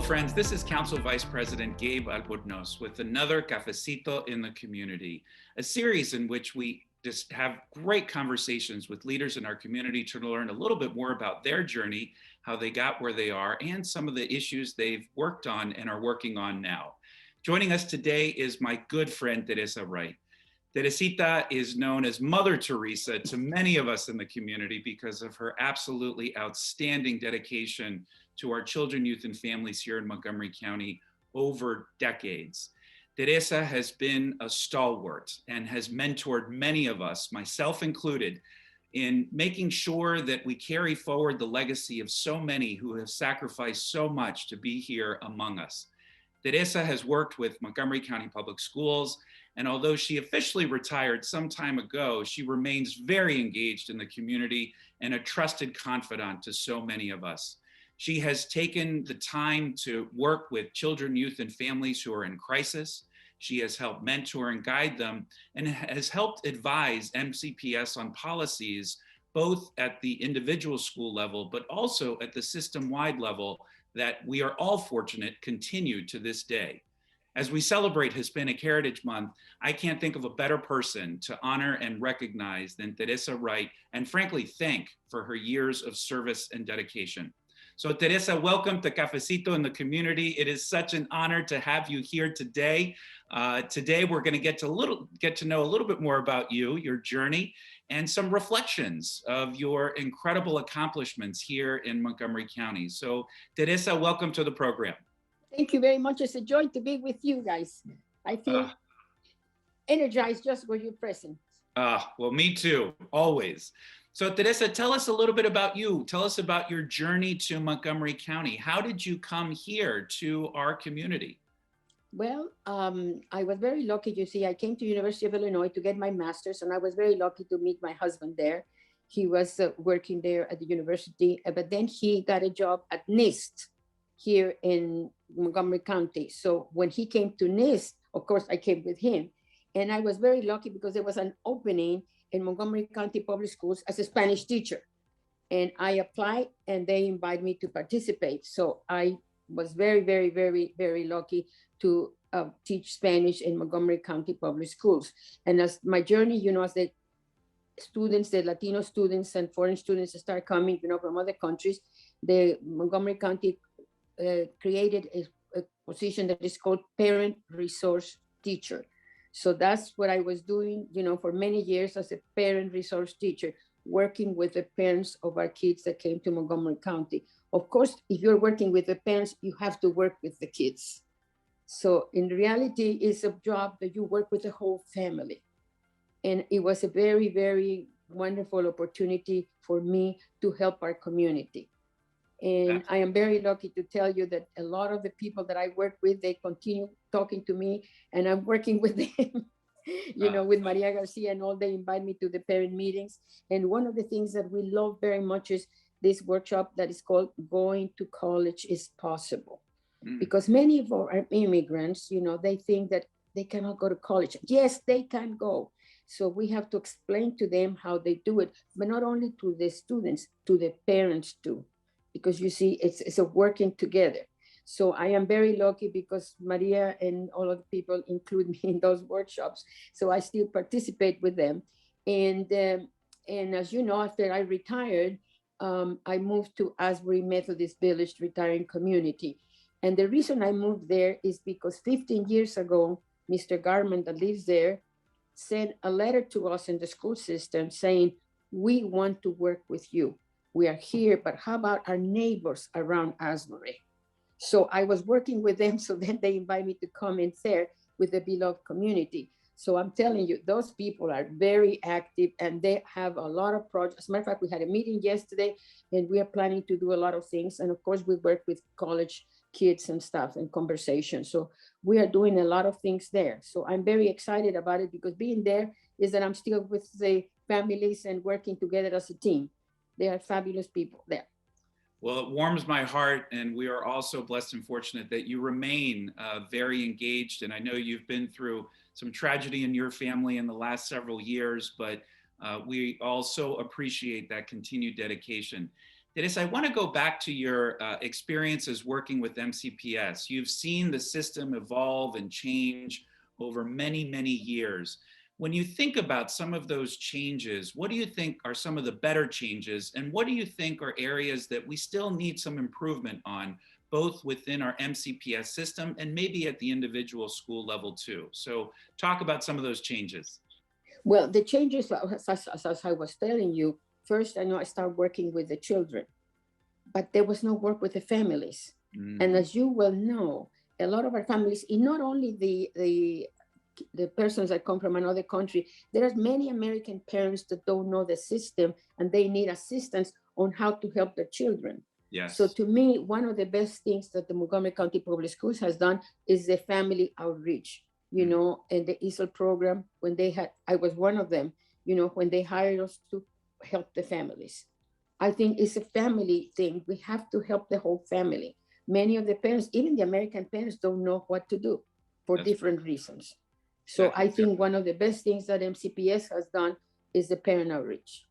friends. This is Council Vice President Gabe Albornoz with another Cafecito in the Community, a series in which we just have great conversations with leaders in our community to learn a little bit more about their journey, how they got where they are, and some of the issues they've worked on and are working on now. Joining us today is my good friend, Teresa Wright. Teresita is known as Mother Teresa to many of us in the community because of her absolutely outstanding dedication to our children, youth, and families here in Montgomery County over decades. Teresa has been a stalwart and has mentored many of us, myself included, in making sure that we carry forward the legacy of so many who have sacrificed so much to be here among us. Teresa has worked with Montgomery County Public Schools, and although she officially retired some time ago, she remains very engaged in the community and a trusted confidant to so many of us. She has taken the time to work with children, youth, and families who are in crisis. She has helped mentor and guide them and has helped advise MCPS on policies, both at the individual school level, but also at the system-wide level that we are all fortunate continue to this day. As we celebrate Hispanic Heritage Month, I can't think of a better person to honor and recognize than Teresa Wright, and frankly, thank for her years of service and dedication. So Teresa, welcome to Cafecito in the Community. It is such an honor to have you here today. Today, we're going to get to know a little bit more about you, your journey, and some reflections of your incredible accomplishments here in Montgomery County. So Teresa, welcome to the program. Thank you very much. It's a joy to be with you guys. I feel energized just for your presence. Well, me too, always. So Teresa, tell us a little bit about you. Tell us about your journey to Montgomery County. How did you come here to our community? Well, I was very lucky. You see, I came to University of Illinois to get my master's, and I was very lucky to meet my husband there. He was working there at the university, but then he got a job at NIST here in Montgomery County. So when he came to NIST, of course, I came with him. And I was very lucky because there was an opening in Montgomery County Public Schools as a Spanish teacher. And I applied and they invited me to participate. So I was very, very, very, very lucky to teach Spanish in Montgomery County Public Schools. And as my journey, you know, as the students, the Latino students and foreign students start coming, you know, from other countries, the Montgomery County created a position that is called parent resource teacher. So that's what I was doing, you know, for many years as a parent resource teacher, working with the parents of our kids that came to Montgomery County. Of course, if you're working with the parents, you have to work with the kids. So in reality, it's a job that you work with the whole family. And it was a very, very wonderful opportunity for me to help our community. And I am very lucky to tell you that a lot of the people that I work with, they continue talking to me and I'm working with them, you know, with Maria Garcia and all, they invite me to the parent meetings. And one of the things that we love very much is this workshop that is called Going to College is Possible. Because many of our immigrants, you know, they think that they cannot go to college. Yes, they can go. So we have to explain to them how they do it, but not only to the students, to the parents too. Because you see, it's a working together. So I am very lucky because Maria and all of the people include me in those workshops. So I still participate with them. And as you know, after I retired, I moved to Asbury Methodist Village Retiring Community. And the reason I moved there is because 15 years ago, Mr. Garman that lives there sent a letter to us in the school system saying, we want to work with you. We are here, but how about our neighbors around Asbury? So I was working with them, so then they invited me to come in there with the beloved community. So I'm telling you, those people are very active and they have a lot of projects. As a matter of fact, we had a meeting yesterday and we are planning to do a lot of things. And of course, we work with college kids and stuff and conversation. So we are doing a lot of things there. So I'm very excited about it because being there is that I'm still with the families and working together as a team. They are fabulous people there. Well, it warms my heart, and we are also blessed and fortunate that you remain very engaged. And I know you've been through some tragedy in your family in the last several years, but we also appreciate that continued dedication. Teresa, I want to go back to your experiences working with MCPS. You've seen the system evolve and change over many, many years. When you think about some of those changes, what do you think are some of the better changes? And what do you think are areas that we still need some improvement on, both within our MCPS system and maybe at the individual school level too? So talk about some of those changes. Well, the changes, as I was telling you, first, I know I started working with the children, but there was no work with the families. And as you well know, a lot of our families, in not only the persons that come from another country, there are many American parents that don't know the system and they need assistance on how to help their children. Yes. So to me, one of the best things that the Montgomery County Public Schools has done is the family outreach, you know, and the ESOL program, when they had, I was one of them, you know, when they hired us to help the families. I think it's a family thing. We have to help the whole family. Many of the parents, even the American parents, don't know what to do for different reasons. So I think one of the best things that MCPS has done is the parent outreach.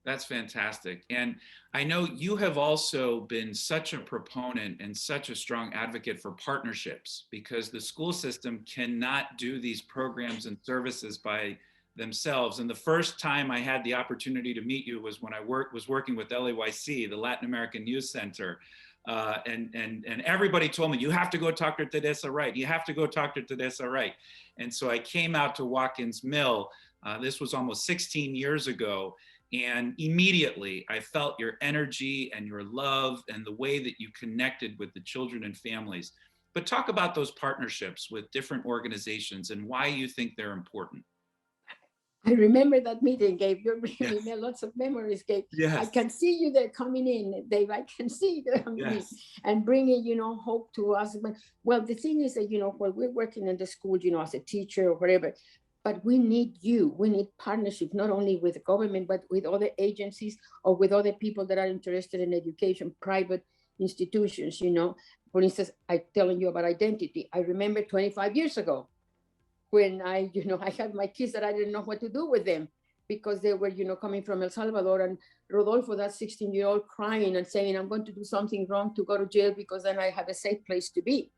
That's fantastic. And I know you have also been such a proponent and such a strong advocate for partnerships, because the school system cannot do these programs and services by themselves. And the first time I had the opportunity to meet you was when I was working with LAYC, the Latin American Youth Center. And everybody told me, you have to go talk to Teresa Wright. You have to go talk to Teresa Wright. And so I came out to Watkins Mill. This was almost 16 years ago. And immediately I felt your energy and your love and the way that you connected with the children and families. But talk about those partnerships with different organizations and why you think they're important. I remember that meeting, Gabe. You're bringing me lots of memories, Gabe. Yes. I can see you there coming in, Dave. I can see you coming in and bringing, you know, hope to us. But, well, the thing is that, you know, when we're working in the school, you know, as a teacher or whatever, but we need you. We need partnership, not only with the government, but with other agencies or with other people that are interested in education, private institutions, you know. For instance, I'm telling you about identity. I remember 25 years ago, when I, you know, I had my kids that I didn't know what to do with them because they were, you know, coming from El Salvador, and Rodolfo, that 16-year-old, crying and saying, I'm going to do something wrong to go to jail because then I have a safe place to be.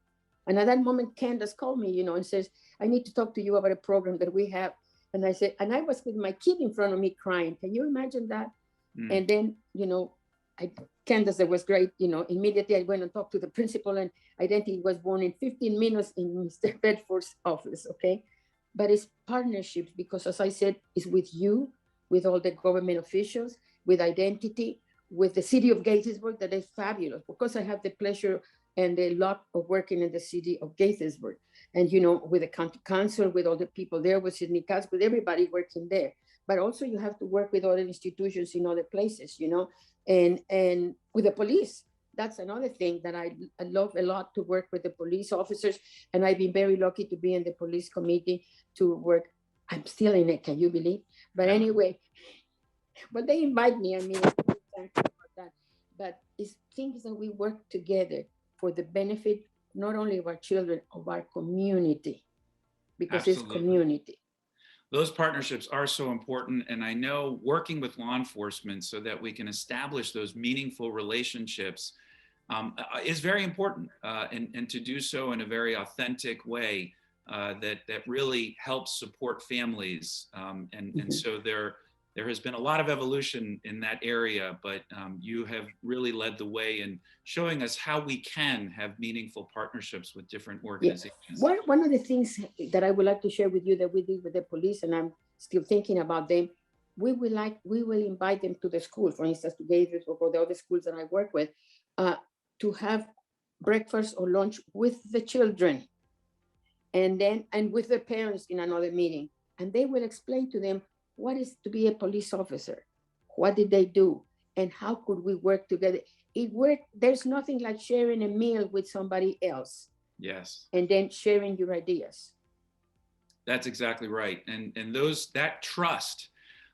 And at that moment, Candace called me, you know, and says, I need to talk to you about a program that we have. And I said, and I was with my kid in front of me crying. Can you imagine that? And then, you know, Candace, that was great, you know, immediately I went and talked to the principal, and identity was born in 15 minutes in Mr. Bedford's office, okay? But it's partnerships, because as I said, it's with you, with all the government officials, with identity, with the city of Gaithersburg, that is fabulous, because I have the pleasure and the luck of working in the city of Gaithersburg. And, you know, with the county council, with all the people there, with Sidney Katz, with everybody working there. But also you have to work with other institutions in other places, you know, and with the police. That's another thing that I love a lot, to work with the police officers. And I've been very lucky to be in the police committee to work. I'm still in it, can you believe? But anyway, but they invite me, I mean, thankful for that. But it's things that we work together for the benefit, not only of our children, of our community, because it's community. Those partnerships are so important. And I know working with law enforcement so that we can establish those meaningful relationships is very important, and to do so in a very authentic way that really helps support families. And so there has been a lot of evolution in that area, but you have really led the way in showing us how we can have meaningful partnerships with different organizations. Yeah. One of the things that I would like to share with you that we did with the police, and I'm still thinking about them, we will invite them to the school, for instance, to Gators or the other schools that I work with, to have breakfast or lunch with the children, and with the parents in another meeting. And they will explain to them what is to be a police officer, what did they do, and how could we work together. There's nothing like sharing a meal with somebody else. Yes. And then sharing your ideas. That's exactly right. And that trust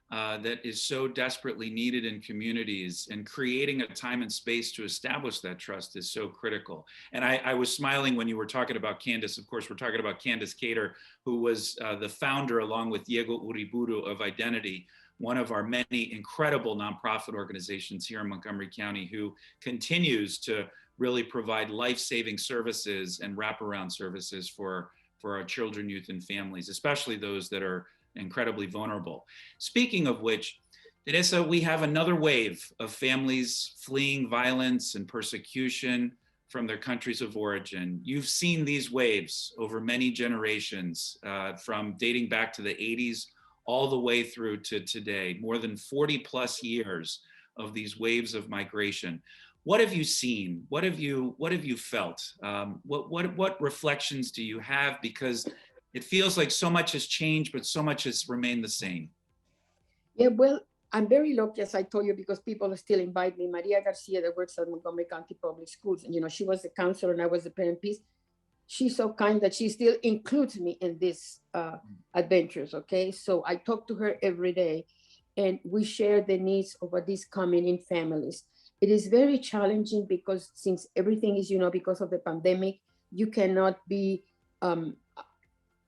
that is so desperately needed in communities, and creating a time and space to establish that trust is so critical. And I was smiling when you were talking about Candace. Of course, we're talking about Candace Cater, who was the founder, along with Diego Uriburu, of Identity, one of our many incredible nonprofit organizations here in Montgomery County who continues to really provide life-saving services and wraparound services for our children, youth, and families, especially those that are incredibly vulnerable. Speaking of which, Teresa, we have another wave of families fleeing violence and persecution from their countries of origin. You've seen these waves over many generations, from dating back to the 80s all the way through to today, more than 40 plus years of these waves of migration. What have you seen? What have you felt? What reflections do you have? Because it feels like so much has changed, but so much has remained the same. Yeah, well, I'm very lucky, as I told you, because people still invite me. Maria Garcia, that works at Montgomery County Public Schools, and she was the counselor and I was the parent piece. She's so kind that she still includes me in these adventures. Okay, so I talk to her every day, and we share the needs of what is coming in families. It is very challenging because since everything is, because of the pandemic, you cannot be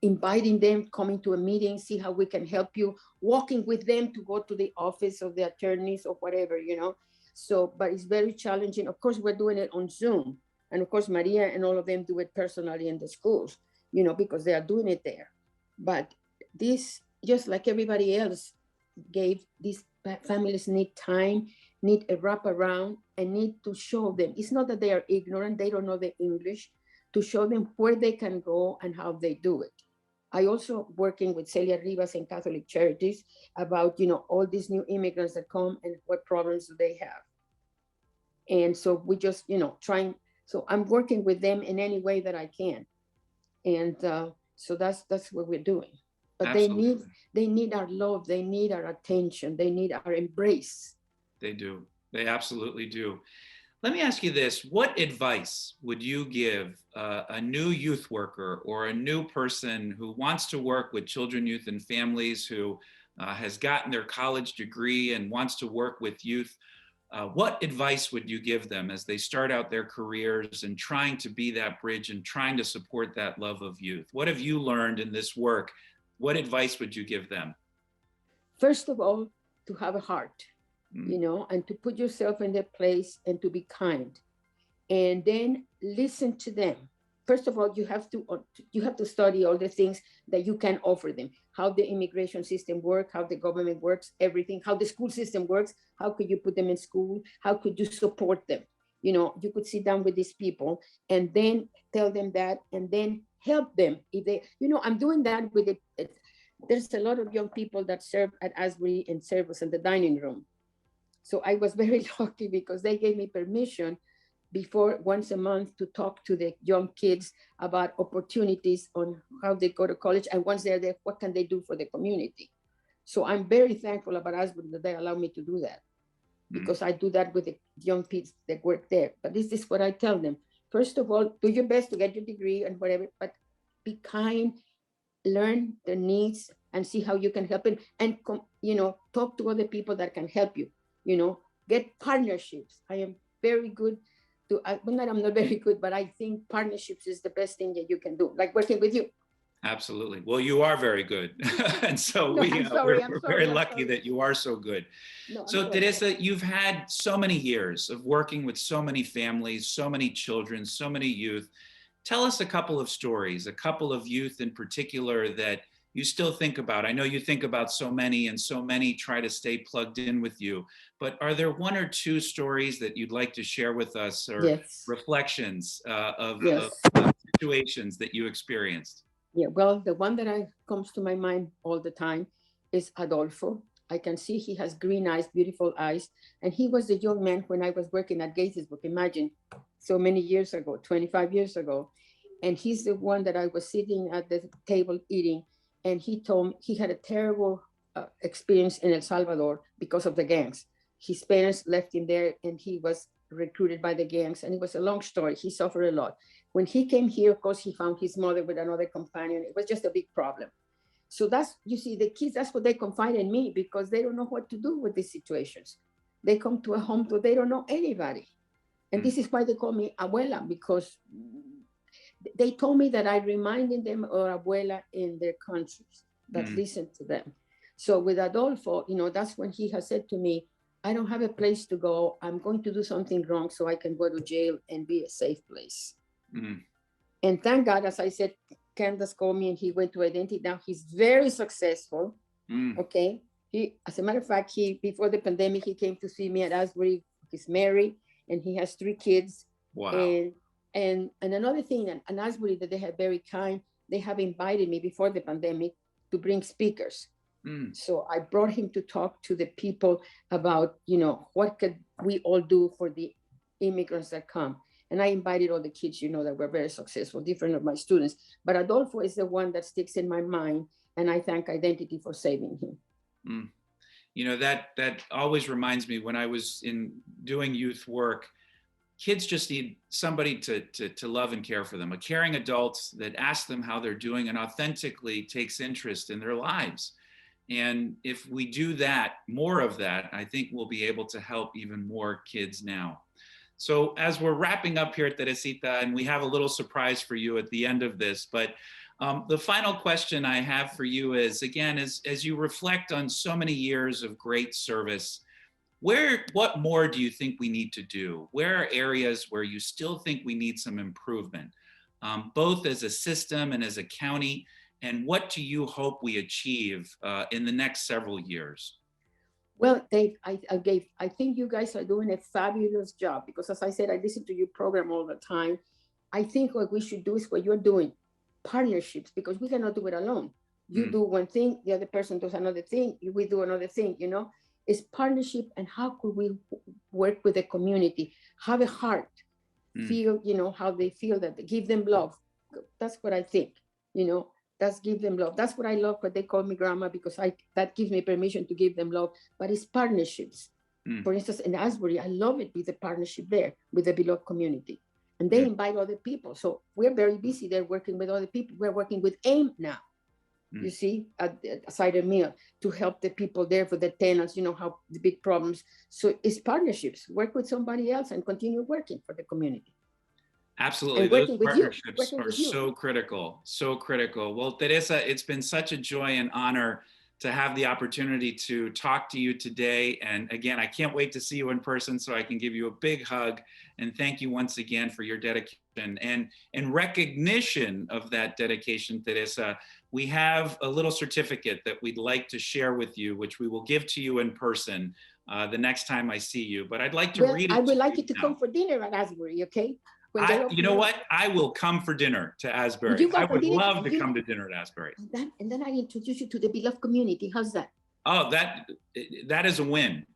inviting them, coming to a meeting, see how we can help you, walking with them to go to the office of the attorneys or whatever, So, but it's very challenging. Of course, we're doing it on Zoom. And of course, Maria and all of them do it personally in the schools, because they are doing it there. But this, just like everybody else, these families need time, need a wraparound, and need to show them. It's not that they are ignorant, they don't know the English, to show them where they can go and how they do it. I also working with Celia Rivas and Catholic Charities about, all these new immigrants that come and what problems do they have. And so we just, trying, so I'm working with them in any way that I can. And so that's what we're doing. But Absolutely. they need our love, they need our attention, they need our embrace. They do. They absolutely do. Let me ask you this. What advice would you give a new youth worker or a new person who wants to work with children, youth, and families, who has gotten their college degree and wants to work with youth? What advice would you give them as they start out their careers and trying to be that bridge and trying to support that love of youth? What have you learned in this work? What advice would you give them? First of all, to have a heart. And to put yourself in their place and to be kind, and then listen to them. First of all, you have to study all the things that you can offer them, how the immigration system works, how the government works, everything, how the school system works, how could you put them in school, how could you support them. You could sit down with these people and then tell them that, and then help them. If they, I'm doing that with it. There's a lot of young people that serve at Asbury and serve us in the dining room. So I was very lucky because they gave me permission before once a month to talk to the young kids about opportunities on how they go to college. And once they're there, what can they do for the community? So I'm very thankful about Asbury that they allow me to do that, because I do that with the young kids that work there. But this is what I tell them. First of all, do your best to get your degree and whatever, but be kind, learn their needs and see how you can help them, and talk to other people that can help you. Get partnerships. I am very good to, I'm not very good, but I think partnerships is the best thing that you can do, like working with you. Absolutely. Well, you are very good. And so we're very lucky that you are so good. No, so Teresa, you've had so many years of working with so many families, so many children, so many youth. Tell us a couple of stories, a couple of youth in particular that you still think about. I know you think about so many, and so many try to stay plugged in with you, but are there one or two stories that you'd like to share with us, or reflections of situations that you experienced? Yeah, well, the one that comes to my mind all the time is Adolfo. I can see he has green eyes, beautiful eyes. And he was the young man when I was working at Gatesburg, imagine, so many years ago, 25 years ago. And he's the one that I was sitting at the table eating. And he told me he had a terrible experience in El Salvador because of the gangs. His parents left him there and he was recruited by the gangs. And it was a long story. He suffered a lot. When he came here, of course, he found his mother with another companion. It was just a big problem. So that's, you see, the kids, that's what they confide in me, because they don't know what to do with these situations. They come to a home where they don't know anybody. And this is why they call me abuela, because they told me that I reminded them of abuela in their countries that listen to them. So with Adolfo, that's when he has said to me, I don't have a place to go. I'm going to do something wrong so I can go to jail and be a safe place. Mm. And thank God, as I said, Candace called me and he went to identity. Now he's very successful. Okay. As a matter of fact, before the pandemic, he came to see me at Asbury. He's married and he has 3 kids. Wow. And another thing, at Asbury, that they have very kind, they have invited me before the pandemic to bring speakers. So I brought him to talk to the people about, what could we all do for the immigrants that come. And I invited all the kids, that were very successful, different of my students. But Adolfo is the one that sticks in my mind. And I thank Identity for saving him. That always reminds me, when I was doing youth work, kids just need somebody to love and care for them, a caring adult that asks them how they're doing and authentically takes interest in their lives. And if we do that, more of that, I think we'll be able to help even more kids now. So as we're wrapping up here at Teresita, and we have a little surprise for you at the end of this, but the final question I have for you is, again, as you reflect on so many years of great service, what more do you think we need to do? Where are areas where you still think we need some improvement, both as a system and as a county? And what do you hope we achieve in the next several years? Well, Dave, I think you guys are doing a fabulous job, because as I said, I listen to your program all the time. I think what we should do is what you're doing, partnerships, because we cannot do it alone. You do one thing, the other person does another thing, we do another thing, It's partnership, and how could we work with the community, have a heart, feel, how they feel, that they give them love. That's what I think, That's give them love. That's what I love, what they call me grandma, because that gives me permission to give them love. But it's partnerships. For instance, in Asbury, I love it with the partnership there with the beloved community. And they invite other people. So we're very busy there working with other people. We're working with AIM now, you see, at Cider Mill, to help the people there for the tenants, how the big problems. So it's partnerships. Work with somebody else and continue working for the community. Absolutely. Those partnerships are so critical, so critical. Well, Teresa, it's been such a joy and honor to have the opportunity to talk to you today. And again, I can't wait to see you in person so I can give you a big hug and thank you once again for your dedication. And in recognition of that dedication, Teresa, we have a little certificate that we'd like to share with you, which we will give to you in person the next time I see you. But I'd like to read it. I would like you to come for dinner at Asbury, okay? You know what? I will come for dinner to Asbury. I would love to come to dinner at Asbury. And then I introduce you to the beloved community. How's that? Oh, that is a win.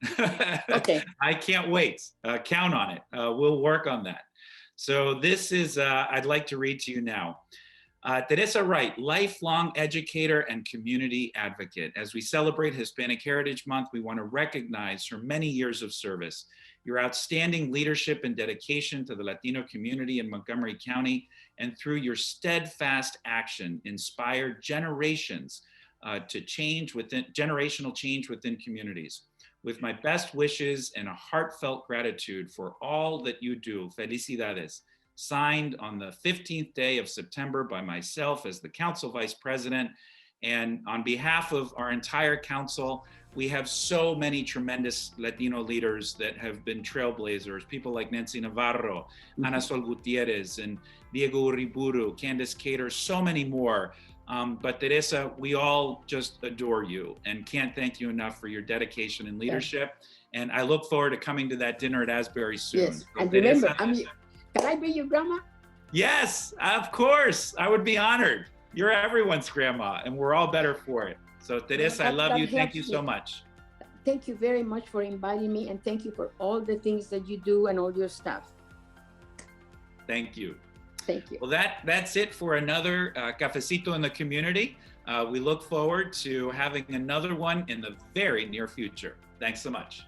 Okay. I can't wait. Count on it. We'll work on that. So this is, I'd like to read to you now. Teresa Wright, lifelong educator and community advocate. As we celebrate Hispanic Heritage Month, we want to recognize her many years of service, your outstanding leadership and dedication to the Latino community in Montgomery County, and through your steadfast action, inspired generations to generational change within communities. With my best wishes and a heartfelt gratitude for all that you do, felicidades. Signed on the 15th day of September by myself as the council vice president. And on behalf of our entire council, we have so many tremendous Latino leaders that have been trailblazers, people like Nancy Navarro, Ana Sol Gutierrez, and Diego Uriburu, Candace Cater, so many more. But Teresa, we all just adore you and can't thank you enough for your dedication and leadership. Yeah. And I look forward to coming to that dinner at Asbury soon. Yes, So and Teresa, remember, can I be your grandma? Yes, of course. I would be honored. You're everyone's grandma, and we're all better for it. So Teresa, I love you. Thank you so much. Thank you very much for inviting me, and thank you for all the things that you do and all your staff. Thank you. Thank you. Well, that's it for another Cafecito in the community. We look forward to having another one in the very near future. Thanks so much.